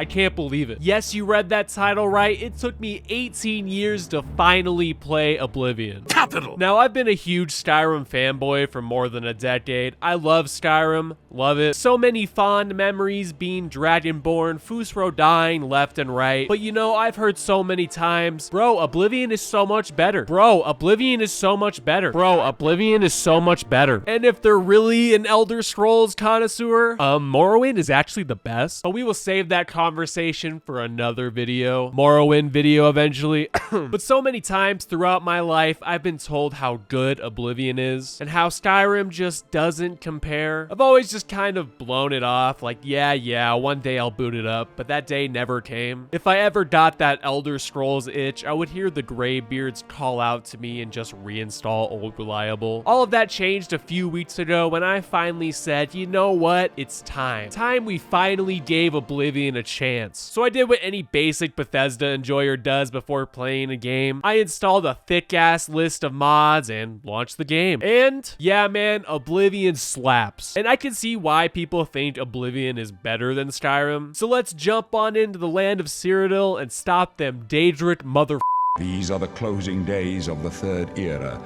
I can't believe it. Yes, you read that title right. It took me 18 years to finally play Oblivion. Capital! Now, I've been a huge Skyrim fanboy for more than a decade. I love Skyrim, love it. So many fond memories being Dragonborn, Fusro dying left and right. But you know, I've heard so many times, bro, Oblivion is so much better. Bro, Oblivion is so much better. Bro, Oblivion is so much better. And if they're really an Elder Scrolls connoisseur, Morrowind is actually the best. But we will save that conversation for another video. Morrowind video eventually. But so many times throughout my life, I've been told how good Oblivion is and how Skyrim just doesn't compare. I've always just kind of blown it off like, yeah, one day I'll boot it up, but that day never came. If I ever got that Elder Scrolls itch, I would hear the Greybeards call out to me and just reinstall Old Reliable. All of that changed a few weeks ago when I finally said, you know what, it's time. Time we finally gave Oblivion a chance. So I did what any basic Bethesda enjoyer does before playing a game. I installed a thick-ass list of mods and launched the game. And yeah, man, Oblivion slaps. And I can see why people think Oblivion is better than Skyrim. So let's jump on into the land of Cyrodiil and stop them Daedric mother. These are the closing days of the Third Era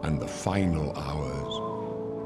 and the final hours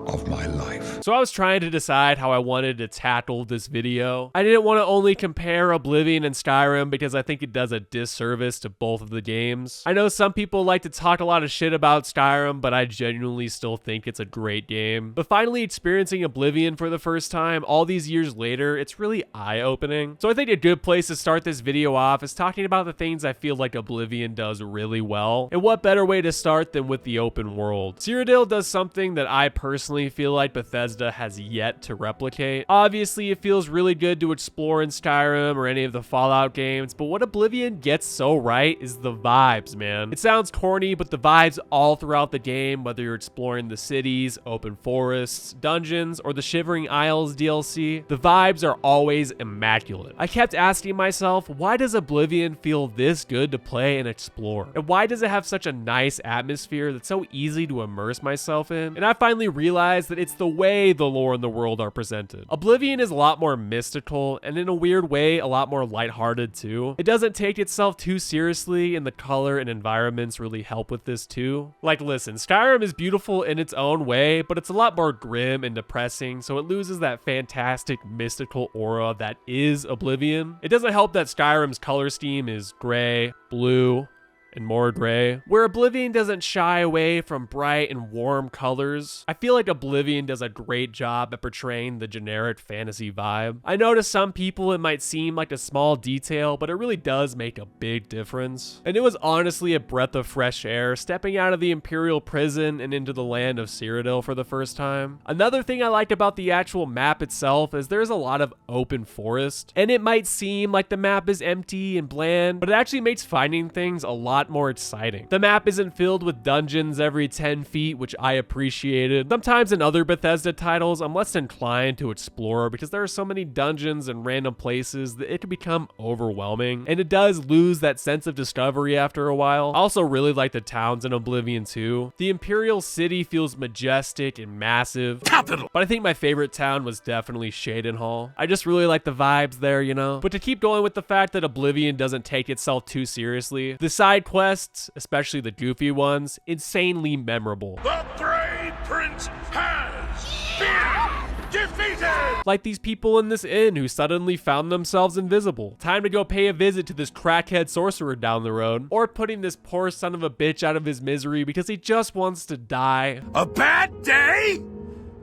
of my life. So I was trying to decide how I wanted to tackle this video. I didn't want to only compare Oblivion and Skyrim because I think it does a disservice to both of the games. I know some people like to talk a lot of shit about Skyrim, but I genuinely still think it's a great game. But finally experiencing Oblivion for the first time all these years later, it's really eye-opening. So I think a good place to start this video off is talking about the things I feel like Oblivion does really well. And what better way to start than with the open world? Cyrodiil does something that I personally feel like Bethesda has yet to replicate. Obviously, it feels really good to explore in Skyrim or any of the Fallout games, but what Oblivion gets so right is the vibes, man. It sounds corny, but the vibes all throughout the game, whether you're exploring the cities, open forests, dungeons, or the Shivering Isles DLC, the vibes are always immaculate. I kept asking myself, why does Oblivion feel this good to play and explore? And why does it have such a nice atmosphere that's so easy to immerse myself in? And I finally realized that it's the way the lore and the world are presented. Oblivion is a lot more mystical, and in a weird way, a lot more lighthearted too. It doesn't take itself too seriously, and the color and environments really help with this too. Like, listen, Skyrim is beautiful in its own way, but it's a lot more grim and depressing, so it loses that fantastic mystical aura that is Oblivion. It doesn't help that Skyrim's color scheme is gray, blue, and more gray. Where Oblivion doesn't shy away from bright and warm colors, I feel like Oblivion does a great job at portraying the generic fantasy vibe. I know to some people it might seem like a small detail, but it really does make a big difference. And it was honestly a breath of fresh air stepping out of the Imperial prison and into the land of Cyrodiil for the first time. Another thing I liked about the actual map itself is there's a lot of open forest, and it might seem like the map is empty and bland, but it actually makes finding things a lot more exciting. The map isn't filled with dungeons every 10 feet, which I appreciated. Sometimes in other Bethesda titles, I'm less inclined to explore because there are so many dungeons and random places that it can become overwhelming, and it does lose that sense of discovery after a while. I also really like the towns in Oblivion too. The Imperial City feels majestic and massive. Capital! But I think my favorite town was definitely Shadenhall. I just really like the vibes there, you know? But to keep going with the fact that Oblivion doesn't take itself too seriously, the side quests, especially the goofy ones, insanely memorable. The Grey Prince has been defeated! Like these people in this inn who suddenly found themselves invisible. Time to go pay a visit to this crackhead sorcerer down the road. Or putting this poor son of a bitch out of his misery because he just wants to die. A bad day?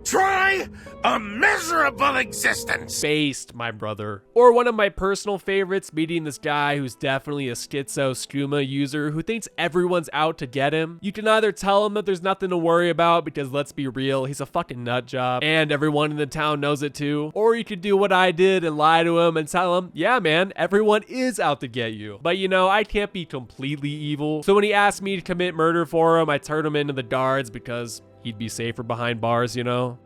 Try a miserable existence. Based, my brother. Or one of my personal favorites, meeting this guy who's definitely a schizo skooma user who thinks everyone's out to get him. You can either tell him that there's nothing to worry about because let's be real, he's a fucking nut job and everyone in the town knows it too. Or you could do what I did and lie to him and tell him, yeah man, everyone is out to get you. But you know, I can't be completely evil. So when he asked me to commit murder for him, I turned him into the guards because he'd be safer behind bars, you know?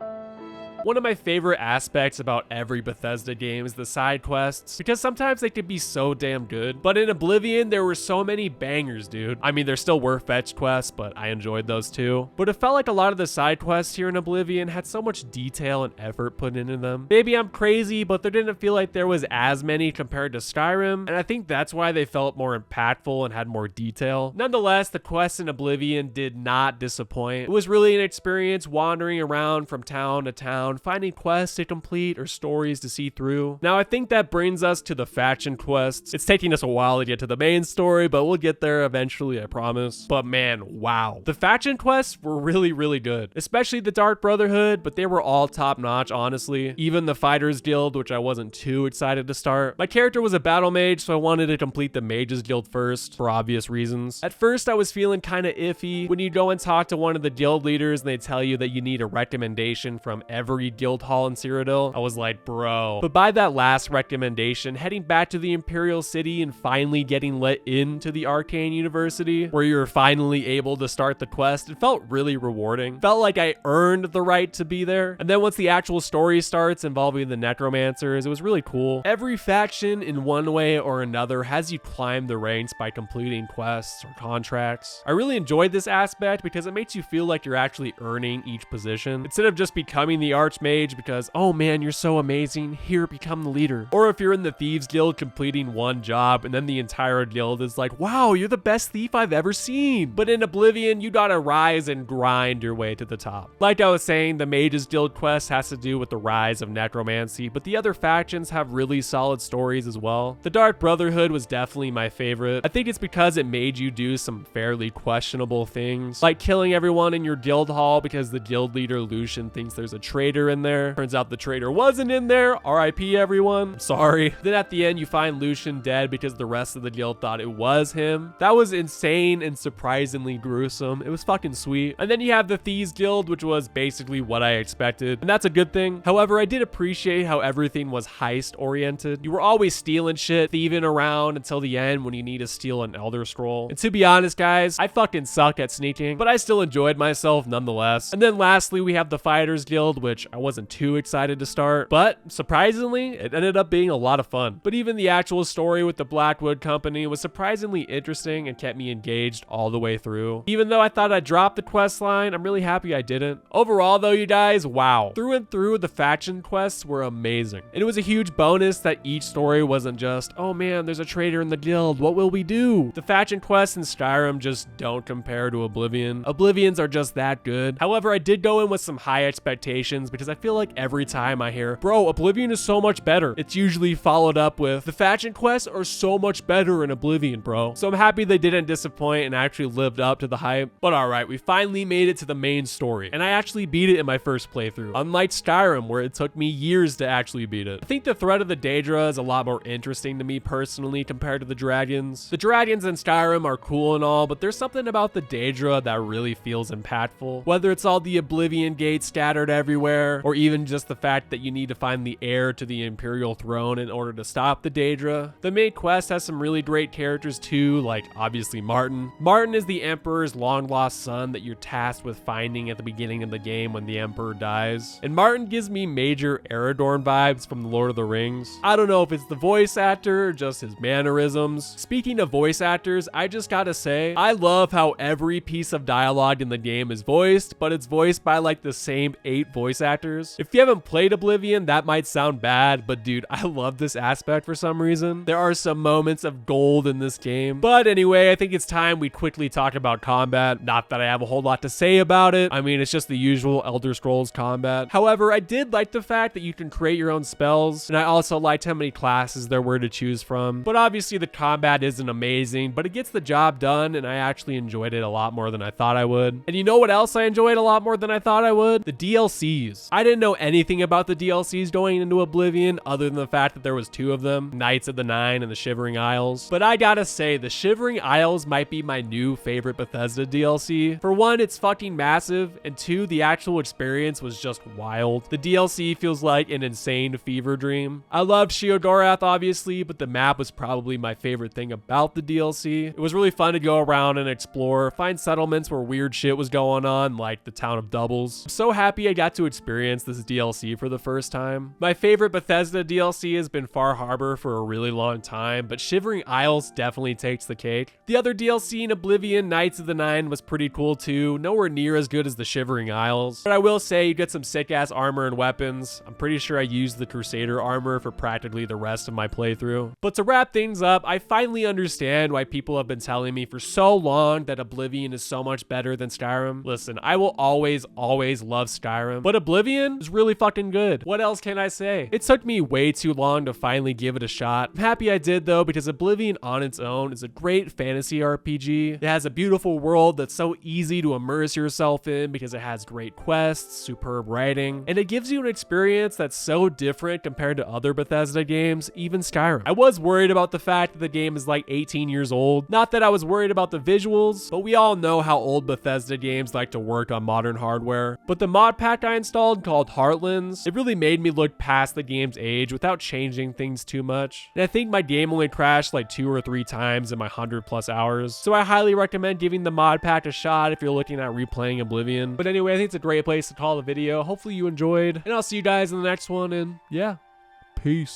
One of my favorite aspects about every Bethesda game is the side quests, because sometimes they can be so damn good. But in Oblivion, there were so many bangers, dude. I mean, there still were fetch quests, but I enjoyed those too. But it felt like a lot of the side quests here in Oblivion had so much detail and effort put into them. Maybe I'm crazy, but there didn't feel like there was as many compared to Skyrim, and I think that's why they felt more impactful and had more detail. Nonetheless, the quests in Oblivion did not disappoint. It was really an experience wandering around from town to town, finding quests to complete or stories to see through. Now, I think that brings us to the faction quests. It's taking us a while to get to the main story, but we'll get there eventually, I promise. But man, wow. The faction quests were really, really good, especially the Dark Brotherhood, but they were all top notch, honestly. Even the Fighters Guild, which I wasn't too excited to start. My character was a battle mage, so I wanted to complete the Mages Guild first, for obvious reasons. At first, I was feeling kind of iffy when you go and talk to one of the guild leaders and they tell you that you need a recommendation from every guild hall in Cyrodiil. I was like, bro. But by that last recommendation, heading back to the Imperial City and finally getting let into the Arcane University, where you're finally able to start the quest, it felt really rewarding. Felt like I earned the right to be there. And then once the actual story starts involving the necromancers, it was really cool. Every faction in one way or another has you climb the ranks by completing quests or contracts. I really enjoyed this aspect because it makes you feel like you're actually earning each position instead of just becoming the archmage because, oh man, you're so amazing, here, become the leader. Or if you're in the Thieves Guild completing one job and then the entire guild is like, wow, you're the best thief I've ever seen. But in Oblivion, you gotta rise and grind your way to the top. Like I was saying, the Mages Guild quest has to do with the rise of necromancy, but the other factions have really solid stories as well. The Dark Brotherhood was definitely my favorite. I think it's because it made you do some fairly questionable things, like killing everyone in your guild hall because the guild leader Lucian thinks there's a traitor in there. Turns out the traitor wasn't in there. RIP everyone. Sorry. Then at the end you find Lucian dead because the rest of the guild thought it was him. That was insane and surprisingly gruesome. It was fucking sweet. And then you have the Thieves Guild, which was basically what I expected, and that's a good thing. However, I did appreciate how everything was heist oriented. You were always stealing shit, thieving around until the end when you need to steal an Elder Scroll. And to be honest, guys, I fucking suck at sneaking, but I still enjoyed myself nonetheless. And then lastly, we have the Fighters Guild, which I wasn't too excited to start, but surprisingly, it ended up being a lot of fun. But even the actual story with the Blackwood Company was surprisingly interesting and kept me engaged all the way through. Even though I thought I dropped the quest line, I'm really happy I didn't. Overall though, you guys, wow. Through and through, the faction quests were amazing. And it was a huge bonus that each story wasn't just, oh man, there's a traitor in the guild, what will we do? The faction quests in Skyrim just don't compare to Oblivion. Oblivions are just that good. However, I did go in with some high expectations because I feel like every time I hear, bro, Oblivion is so much better, it's usually followed up with, the faction quests are so much better in Oblivion, bro. So I'm happy they didn't disappoint and actually lived up to the hype. But alright, we finally made it to the main story, and I actually beat it in my first playthrough, unlike Skyrim where it took me years to actually beat it. I think the threat of the Daedra is a lot more interesting to me personally compared to the dragons. The dragons in Skyrim are cool and all, but there's something about the Daedra that really feels impactful. Whether it's all the Oblivion gates scattered everywhere, or even just the fact that you need to find the heir to the Imperial throne in order to stop the Daedra. The main quest has some really great characters too, like obviously Martin. Martin is the Emperor's long-lost son that you're tasked with finding at the beginning of the game when the Emperor dies. And Martin gives me major Aragorn vibes from The Lord of the Rings. I don't know if it's the voice actor or just his mannerisms. Speaking of voice actors, I just gotta say, I love how every piece of dialogue in the game is voiced, but it's voiced by like the same 8 voice actors. If you haven't played Oblivion, that might sound bad, but dude, I love this aspect for some reason. There are some moments of gold in this game. But anyway, I think it's time we quickly talk about combat. Not that I have a whole lot to say about it. I mean, it's just the usual Elder Scrolls combat. However, I did like the fact that you can create your own spells, and I also liked how many classes there were to choose from. But obviously the combat isn't amazing, but it gets the job done, and I actually enjoyed it a lot more than I thought I would. And you know what else I enjoyed a lot more than I thought I would? The DLCs. I didn't know anything about the DLCs going into Oblivion other than the fact that there was 2 of them, Knights of the Nine and the Shivering Isles. But I gotta say, the Shivering Isles might be my new favorite Bethesda DLC. For one, it's fucking massive, and 2, the actual experience was just wild. The DLC feels like an insane fever dream. I loved Sheogorath obviously, but the map was probably my favorite thing about the DLC. It was really fun to go around and explore, find settlements where weird shit was going on, like the town of Doubles. I'm so happy I got to explore experience this DLC for the first time. My favorite Bethesda DLC has been Far Harbor for a really long time, but Shivering Isles definitely takes the cake. The other DLC in Oblivion, Knights of the Nine, was pretty cool too, nowhere near as good as the Shivering Isles. But I will say you get some sick ass armor and weapons. I'm pretty sure I used the Crusader armor for practically the rest of my playthrough. But to wrap things up, I finally understand why people have been telling me for so long that Oblivion is so much better than Skyrim. Listen, I will always love Skyrim, but Oblivion is really fucking good. What else can I say? It took me way too long to finally give it a shot. I'm happy I did though, because Oblivion on its own is a great fantasy RPG. It has a beautiful world that's so easy to immerse yourself in because it has great quests, superb writing, and it gives you an experience that's so different compared to other Bethesda games, even Skyrim. I was worried about the fact that the game is like 18 years old. Not that I was worried about the visuals, but we all know how old Bethesda games like to work on modern hardware. But the mod pack I installed called Heartlands, it really made me look past the game's age without changing things too much. And I think my game only crashed like 2 or 3 times in my 100+ hours. So I highly recommend giving the mod pack a shot if you're looking at replaying Oblivion. But anyway, I think it's a great place to call the video. Hopefully you enjoyed, and I'll see you guys in the next one, and yeah, peace.